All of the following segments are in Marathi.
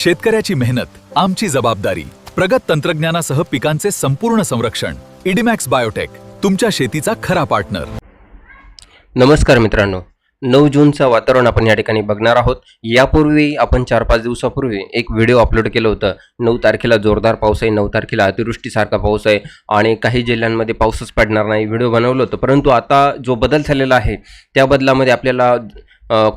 शेतकऱ्याची मेहनत आमची जबाबदारी. प्रगत तंत्रज्ञानासह पिकांचे संपूर्ण संरक्षण. इडीमॅक्स बायोटेक, तुमच्या शेतीचा खरा पार्टनर. नमस्कार मित्रांनो, 9 जूनचं वातावरण आपण या ठिकाणी बघणार आहोत. यापूर्वी आपण 4-5 दिवसापूर्वी एक व्हिडिओ अपलोड केलं होतं. 9 तारखेला जोरदार पाऊस आहे, 9 तारखेला अतिवृष्टीसारखा पाऊस आहे आणि काही जिल्ह्यांमध्ये पाऊसच पडणार नाही व्हिडिओ बनवलं होतं. परंतु आता जो बदल झालेला आहे त्या बदलामध्ये आपल्याला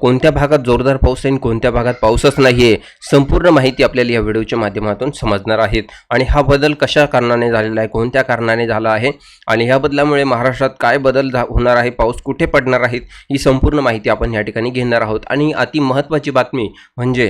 कोणत्या भागात जोरदार पाऊस आहे आणि कोणत्या भागात पाऊसच नाही आहे संपूर्ण माहिती आपल्याला या व्हिडिओच्या माध्यमातून समजणार आहेत. आणि हा बदल कशा कारणाने झालेला आहे, कोणत्या कारणाने झाला आहे आणि ह्या बदलामुळे महाराष्ट्रात काय बदल होणार आहे, पाऊस कुठे पडणार आहेत, ही संपूर्ण माहिती आपण या ठिकाणी घेणार आहोत. आणि अति महत्त्वाची बातमी म्हणजे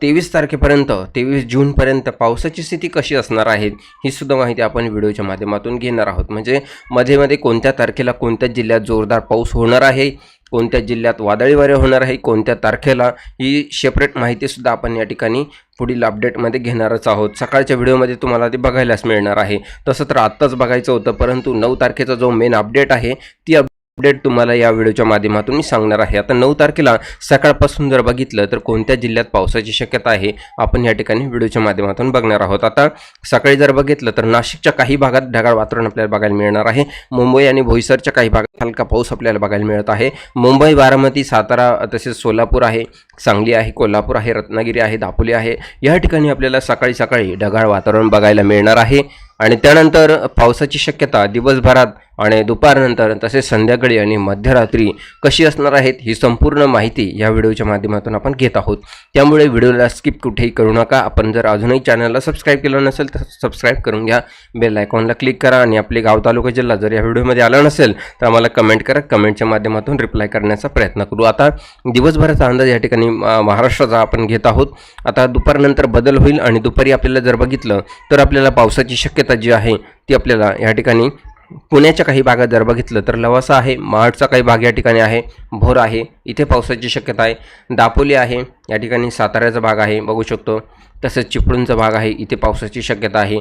23 तारखेपर्यंत 23 जूनपर्यंत पावसाची स्थिती कशी असणार आहे ही सुद्धा माहिती आपण व्हिडिओच्या माध्यमातून घेणार आहोत. म्हणजे मध्ये कोणत्या तारखेला कोणत्या जिल्ह्यात जोरदार पाऊस होणार आहे, कोणत्या जिल्ह्यात वादळी वारे होणार आहे, कोणत्या तारखेला, ही सेपरेट माहितीसुद्धा आपण या ठिकाणी पुढील अपडेटमध्ये घेणारच आहोत. सकाळच्या व्हिडिओमध्ये तुम्हाला ते बघायलाच मिळणार आहे. तसं तर आत्ताच बघायचं होतं, परंतु 9 तारखेचा जो मेन अपडेट आहे ती अपडेट तुम्हाला या व्हिडिओच्या माध्यमातून मी सांगणार आहे. आता 9 तारखेला सकाळपासून जर बघितलं तर कोणत्या जिल्ह्यात पावसाची शक्यता आहे आपण या ठिकाणी व्हिडिओच्या माध्यमातून बघणार आहोत. आता सकाळी जर बघितलं तर नाशिकच्या काही भागात ढगाळ वातावरण आपल्याला बघायला मिळणार आहे. मुंबई आणि बोईसरच्या काही भागात हलका पाऊस आपल्याला बघायला मिळत आहे. मुंबई, बारामती, सातारा तसेच सोलापूर आहे, सांगली आहे, कोल्हापूर आहे, रत्नागिरी आहे, दापोली आहे, या ठिकाणी आपल्याला सकाळी ढगाळ वातावरण बघायला मिळणार आहे. आणि त्यानंतर पावसाची शक्यता दिवसभरात आणि दुपारनंतर तसेच संध्याकाळी आणि मध्यरात्री कशी असणार आहेत ही संपूर्ण माहिती या व्हिडिओच्या माध्यमातून आपण घेत आहोत. त्यामुळे व्हिडिओला स्किप कुठेही करू नका. आपण जर अजूनही चॅनलला सबस्क्राईब केलं नसेल तर सबस्क्राईब करून घ्या, बेल आयकॉनला क्लिक करा आणि आपले गाव, तालुका, जिल्हा जर या व्हिडिओमध्ये आला नसेल तर आम्हाला कमेंट करा. कमेंटच्या माध्यमातून रिप्लाय करण्याचा प्रयत्न करू. आता दिवसभराचा अंदाज या ठिकाणी महाराष्ट्राचा आपण घेत आहोत. आता दुपारनंतर बदल होईल आणि दुपारी आपल्याला जर बघितलं तर आपल्याला पावसाची शक्यता जी आहे ती आपल्याला या ठिकाणी पुण्याच्या काही भागात जर बघितलं तर लवासा आहे, महाडचा काही भाग या ठिकाणी आहे, भोर आहे, इथे पावसाची शक्यता आहे. दापोली आहे, या ठिकाणी साताऱ्याचा भाग आहे बघू शकतो. तसेच चिपळूणचा भाग आहे, इथे पावसाची शक्यता आहे.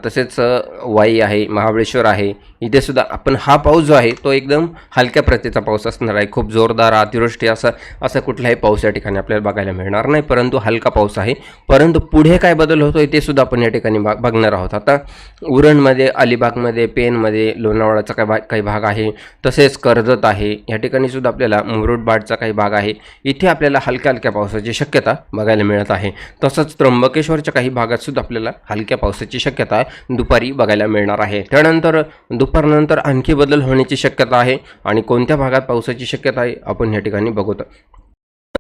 तसेच वाई आहे, महाबळेश्वर आहे, इथे सुद्धा आपण हा पाऊस जो आहे तो एकदम हलक्या प्रतीचा पाऊस असणार आहे. खूप जोरदार अतिवृष्टी असं कुठलाही पाऊस या ठिकाणी आपल्याला बघायला मिळणार नाही, परंतु हलका पाऊस आहे. परंतु पुढे काय बदल होतो ते सुद्धा आपण या ठिकाणी बघणार आहोत. आता उरणमध्ये, अलिबागमध्ये, पेनमध्ये, लोणावळाचा काही भाग आहे, तसेच कर्जत आहे, या ठिकाणी सुद्धा आपल्याला मुरुडबाडचा काही भाग आहे, इथे आपल्याला हलक्या पावसाची शक्यता बघायला मिळत आहे. तसंच त्र्यंबकेश्वरच्या काही भागात सुद्धा आपल्याला हलक्या पावसाची शक्यता दुपारी बघायला मिळणार आहे. त्यानंतर दुपारनंतर आणखी बदल होण्याची शक्यता आहे. आणि कोणत्या भागात पावसाची शक्यता आहे आपण या ठिकाणी बघतो.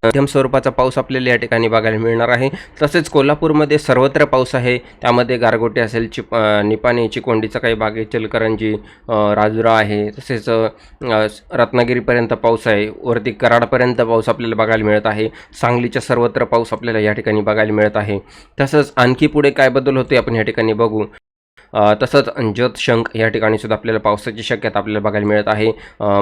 मध्यम स्वरूपाचा पाऊस आपल्याला या ठिकाणी बघायला मिळणार आहे. तसेच कोल्हापूरमध्ये सर्वत्र पाऊस आहे, त्यामध्ये गारगोटे असेल, निपाणी, चिकोंडीचा काही भाग आहे, इचलकरंजी, राजुरा आहे, तसेच रत्नागिरीपर्यंत पाऊस आहे, वरती कराडपर्यंत पाऊस आपल्याला बघायला मिळत आहे. सांगलीच्या सर्वत्र पाऊस आपल्याला या ठिकाणी बघायला मिळत आहे. तसंच आणखी पुढे काय बदल होते आपण या ठिकाणी बघू. तसंच जतशंक या ठिकाणी सुद्धा आपल्याला पावसाची शक्यता आपल्याला बघायला मिळत आहे.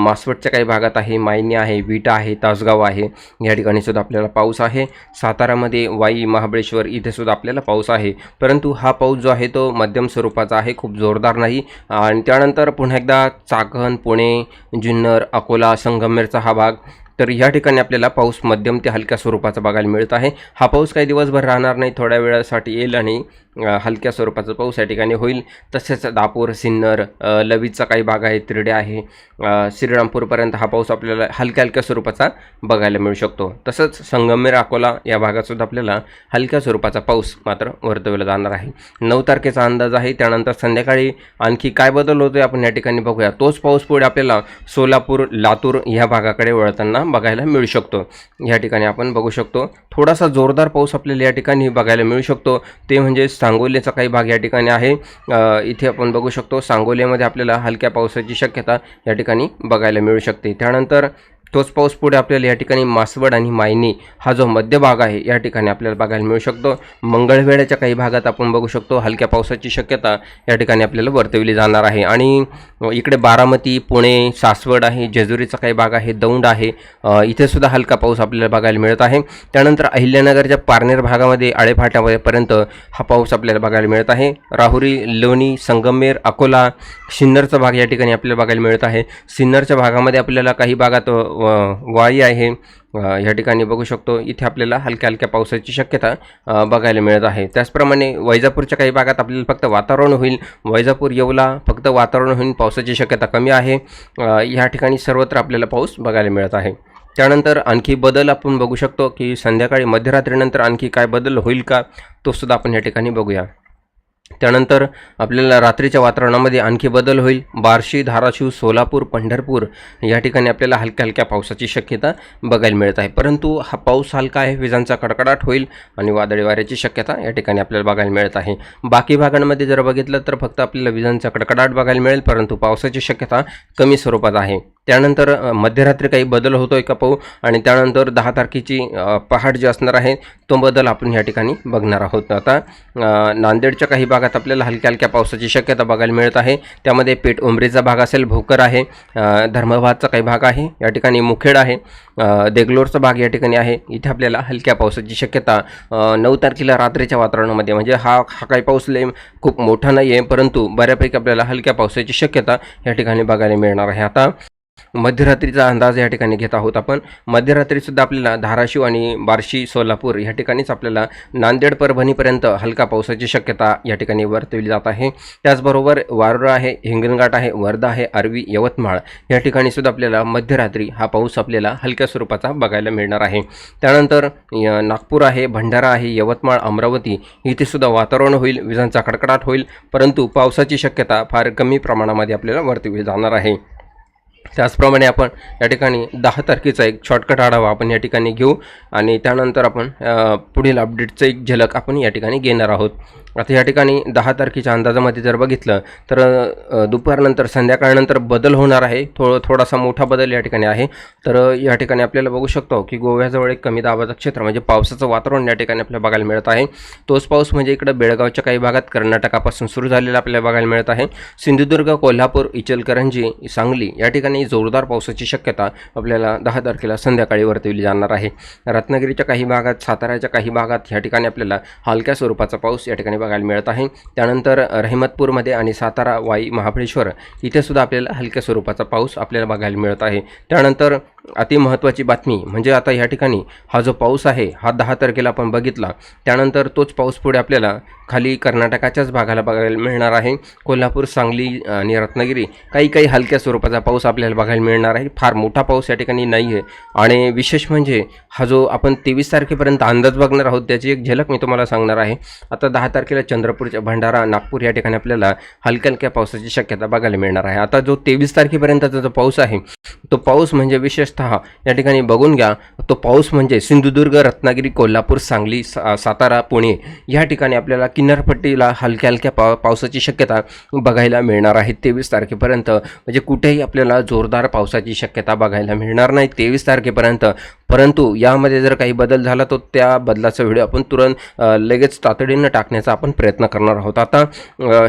मासवडच्या काही भागात आहे, मायनी आहे, विटा आहे, तासगाव आहे, या ठिकाणी सुद्धा आपल्याला पाऊस आहे. सातारामध्ये वाई, महाबळेश्वर इथे सुद्धा आपल्याला पाऊस आहे. परंतु हा पाऊस जो आहे तो मध्यम स्वरूपाचा आहे, खूप जोरदार नाही. आणि त्यानंतर पुन्हा एकदा चाकण, पुणे, जुन्नर, अकोला, संगमनेरचा हा भाग, तर या ठिकाणी आपल्याला पाऊस मध्यम ते हलक्या स्वरूपाचा बघायला मिळत आहे. हा पाऊस काही दिवसभर राहणार नाही, थोड्या वेळासाठी येईल आणि हलक्या स्वरूपाचा पाऊस या ठिकाणी होईल. तसेच दापोर, सिन्नर, लवीचा काही भाग आहे, तिरडे आहे, श्रीरामपूरपर्यंत हा पाऊस आपल्याला हलक्या स्वरूपाचा बघायला मिळू शकतो. तसंच संगमनेर, अकोला या भागातसुद्धा आपल्याला हलक्या स्वरूपाचा पाऊस मात्र वर्तवला जाणार आहे. 9 तारखेचा अंदाज आहे. त्यानंतर संध्याकाळी आणखी काय बदल होतो आपण या ठिकाणी बघूया. तोच पाऊस पुढे आपल्याला सोलापूर, लातूर ह्या भागाकडे वळताना बघायला मिळू शकतो. या ठिकाणी आपण बघू शकतो थोडासा जोरदार पाऊस आपल्याला या ठिकाणी बघायला मिळू शकतो. ते म्हणजे सांगोलेचा काही भाग या ठिकाणी आहे. इथे आपण बघू शकतो सांगोलेमध्ये आपल्याला हलक्या पावसाची शक्यता या ठिकाणी बघायला मिळू शकते. त्यानंतर तोच पाऊस पुढे आपल्याला या ठिकाणी मासवड आणि मायनी हा जो मध्य भाग आहे या ठिकाणी आपल्याला बघायला मिळू शकतो. मंगळवेढ्याच्या काही भागात आपण बघू शकतो हलक्या पावसाची शक्यता या ठिकाणी आपल्याला वर्तवली जाणार आहे. आणि इकडे बारामती, पुणे, सासवड आहे, जेजुरीचा काही भाग आहे, दौंड आहे, इथे सुद्धा हलका पाऊस आपल्याला बघायला मिळत आहे. त्यानंतर अहिल्यानगरच्या पारनेर भागामध्ये, आळेफाट्यापर्यंत हा पाऊस आपल्याला बघायला मिळत आहे. राहुरी, लोणी, संगमनेर, अकोला, सिन्नरचा भाग या ठिकाणी आपल्याला बघायला मिळत आहे. सिन्नरच्या भागामध्ये आपल्याला काही भागात वाई आहे, या ठिकाणी बघू शकतो इथे आपल्याला हलक्या हलक्या पावसाची शक्यता बघायला मिळत आहे. त्याचप्रमाणे वैजापूरच्या काही भागात आपल्याला फक्त वातावरण होईल, वैजापूर येवला फक्त वातावरण होईल, पावसाची शक्यता कमी आहे. या ठिकाणी सर्वत्र आपल्याला पाऊस बघायला मिळत आहे. त्यानंतर आणखी बदल आपण बघू शकतो की संध्याकाळी मध्यरात्रीनंतर आणखी काय बदल होईल का, तो सुद्धा आपण या ठिकाणी बघूया. त्यानंतर आपल्याला रात्रीच्या वातावरणामध्ये आणखी बदल होईल. बार्शी, धाराशिव, सोलापूर, पंढरपूर या ठिकाणी आपल्याला हलक्या हलक्या पावसाची शक्यता बघायला मिळत आहे. परंतु हा पाऊस हलका आहे, विजांचा कडकडाट होईल आणि वादळी वाऱ्याची शक्यता या ठिकाणी आपल्याला बघायला मिळत आहे. बाकी भागांमध्ये जर बघितलं तर फक्त आपल्याला विजांचा कडकडाट बघायला मिळेल, परंतु पावसाची शक्यता कमी स्वरूपात आहे. त्यानंतर मध्यरात्री काही बदल होतोय का पाहू आणि त्यानंतर 10 तारखेची पहाट जी असणार आहे तो बदल आपण या ठिकाणी बघणार आहोत. आता नांदेडच्या काही भागात आपल्याला हलक्या हलक्या पावसाची शक्यता बघायला मिळत आहे. त्यामध्ये पेठ उमरेचा भाग असेल, भोकर आहे, धर्माबादचा काही भाग आहे, या ठिकाणी मुखेड आहे, देगलोरचा भाग या ठिकाणी आहे. इथे आपल्याला हलक्या पावसाची शक्यता 9 तारखेला रात्रीच्या वातावरणामध्ये, म्हणजे हा काही पाऊस खूप मोठा नाही आहे, परंतु बऱ्यापैकी आपल्याला हलक्या पावसाची शक्यता या ठिकाणी बघायला मिळणार आहे. आता मध्यरात्रीचा अंदाज या ठिकाणी घेत आहोत आपण. मध्यरात्रीसुद्धा आपल्याला धाराशिव आणि बार्शी, सोलापूर या ठिकाणीच आपल्याला नांदेड, परभणीपर्यंत हलका पावसाची शक्यता या ठिकाणी वर्तवली जात आहे. त्याचबरोबर वारुळ आहे, हिंगणघाट आहे, वर्धा आहे, आर्वी, यवतमाळ या ठिकाणीसुद्धा आपल्याला मध्यरात्री हा पाऊस आपल्याला हलक्या स्वरूपाचा बघायला मिळणार आहे. त्यानंतर नागपूर आहे, भंडारा आहे, यवतमाळ, अमरावती इथेसुद्धा वातावरण होईल, विजांचा कडकडाट होईल, परंतु पावसाची शक्यता फार कमी प्रमाणामध्ये आपल्याला वर्तवली जाणार आहे. त्याचप्रमाणे आपण या ठिकाणी 10 तारखेचा एक शॉर्टकट आढावा आपण या ठिकाणी घेऊ आणि त्यानंतर आपण पुढील अपडेटचं एक झलक आपण या ठिकाणी घेणार आहोत. आता या ठिकाणी 10 तारखेच्या अंदाजामध्ये जर बघितलं तर दुपारनंतर संध्याकाळनंतर बदल होणार आहे, थोडासा मोठा बदल या ठिकाणी आहे. तर या ठिकाणी आपल्याला बघू शकतो की गोव्याजवळ एक कमी दाबाचं क्षेत्र म्हणजे पावसाचं वातावरण या ठिकाणी आपल्याला बघायला मिळत आहे. तोच पाऊस म्हणजे इकडे बेळगावच्या काही भागात कर्नाटकापासून सुरू झालेला आपल्याला बघायला मिळत आहे. सिंधुदुर्ग, कोल्हापूर, इचलकरंजी, सांगली या ठिकाणी जोरदार पावसाची शक्यता आपल्याला 10 तारखेला संध्याकाळी वर्तवली जाणार आहे. रत्नागिरीच्या काही भागात, साताऱ्याच्या काही भागात या ठिकाणी आपल्याला हलक्या स्वरूपाचा पाऊस या ठिकाणी बघायला मिळत आहे. त्यानंतर रहिमतपूरमध्ये आणि सातारा, वाई, महाबळेश्वर इथे सुद्धा आपल्याला हलक्या स्वरूपाचा पाऊस आपल्याला बघायला मिळत आहे. त्यानंतर अति महत्त्वाची बातमी म्हणजे आता या ठिकाणी हा जो पाऊस आहे हा 10 तारखेला आपण बघितला, त्यानंतर तोच पाऊस पुढे आपल्याला खाली कर्नाटकाच्याच भागाला बघायला मिळणार आहे. कोल्हापूर, सांगली आणि रत्नागिरी काही हलक्या स्वरूपाचा पाऊस आपल्याला बघायला मिळणार आहे. फार मोठा पाऊस या ठिकाणी नाही आहे. आणि विशेष म्हणजे हा जो आपण 23 तारखेपर्यंत अंदाज बघणार आहोत त्याची एक झलक मी तुम्हाला सांगणार आहे. आता 10 तारखेला चंद्रपूरच्या, भंडारा, नागपूर या ठिकाणी आपल्याला हलक्या हलक्या पावसाची शक्यता बघायला मिळणार आहे. आता जो 23 तारखेपर्यंतचा जो पाऊस आहे तो पाऊस म्हणजे विशेषतः या ठिकाणी बघून घ्या, तो पाऊस म्हणजे सिंधुदुर्ग, रत्नागिरी, कोल्हापूर, सांगली, सातारा, पुणे या ठिकाणी आपल्याला किनारपट्टीला हलक्या हलक्या पावसाची शक्यता बघायला मिळणार आहे 23 तारखेपर्यंत. म्हणजे कुठेही आपल्याला जोरदार पावसाची शक्यता बघायला मिळणार नाही 23 तारखेपर्यंत. परंतु यामध्ये जर काही बदल झाला तर त्या बदलाचा व्हिडिओ आपण तुरंत लगेच तातडीनं टाकण्याचा आपण प्रयत्न करणार आहोत. आता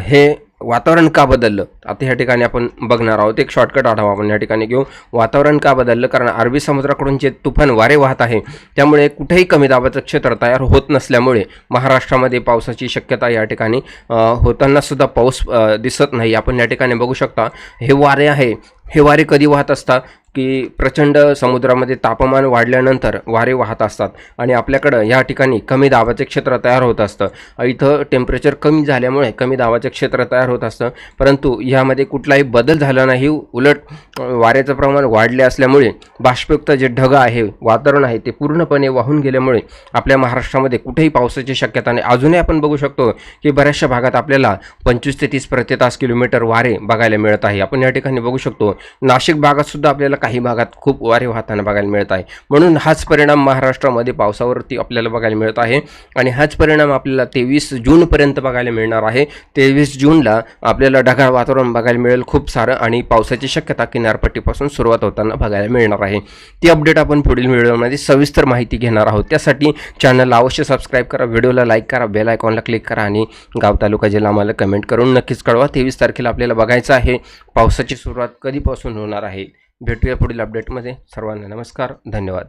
हे वातावरण का बदललं आता ह्या ठिकाणी आपण बघणार आहोत. एक शॉर्टकट आढावा आपण या ठिकाणी घेऊ. वातावरण का बदललं? कारण अरबी समुद्राकडून जे तुफान वारे वाहत आहे त्यामुळे कुठेही कमी दाबाचं क्षेत्र तयार होत नसल्यामुळे महाराष्ट्रामध्ये पावसाची शक्यता या ठिकाणी होताना सुद्धा पाऊस दिसत नाही. आपण या ठिकाणी बघू शकता हे वारे आहे, हे वारे कधी वाहत असतात की प्रचंड समुद्रामध्ये तापमान वाढल्यानंतर वारे वाहत असतात आणि आपल्याकडं या ठिकाणी कमी दाबाचे क्षेत्र तयार होत असतं. इथं टेम्परेचर कमी झाल्यामुळे कमी दाबाचे क्षेत्र तयार होत असतं, परंतु ह्यामध्ये कुठलाही बदल झाला नाही. उलट वाऱ्याचं प्रमाण वाढले असल्यामुळे बाष्पयुक्त जे ढग आहे, वातावरण आहे ते पूर्णपणे वाहून गेल्यामुळे आपल्या महाराष्ट्रामध्ये कुठेही पावसाची शक्यता नाही. अजूनही आपण बघू शकतो की बऱ्याचशा भागात आपल्याला 25 ते 30 प्रति तास किलोमीटर वारे बघायला मिळत आहे. आपण या ठिकाणी बघू शकतो नाशिक भागात सुद्धा आपल्याला काही भागात खूप वारे वाहताना बघायला मिळत आहे. म्हणून हाच परिणाम महाराष्ट्रामध्ये पावसावरती आपल्याला बघायला मिळत आहे आणि हाच परिणाम आपल्याला 23 जूनपर्यंत बघायला मिळणार आहे. 23 जूनला आपल्याला ढगाळ वातावरण बघायला मिळेल खूप सारं आणि पावसाची शक्यता किनारपट्टीपासून सुरुवात होताना बघायला मिळणार आहे. ती अपडेट आपण पुढील व्हिडिओमध्ये सविस्तर माहिती घेणार आहोत. त्यासाठी चॅनलला अवश्य सबस्क्राईब करा, व्हिडिओला लाईक करा, बेल आयकॉनला क्लिक करा आणि गाव, तालुका, जिल्हा आम्हाला कमेंट करून नक्कीच कळवा. 23 तारखेला आपल्याला बघायचं आहे पावसाची सुरुवात कधीपासून होणार आहे. भेटूया पुढील अपडेटमध्ये. सर्वांना नमस्कार, धन्यवाद.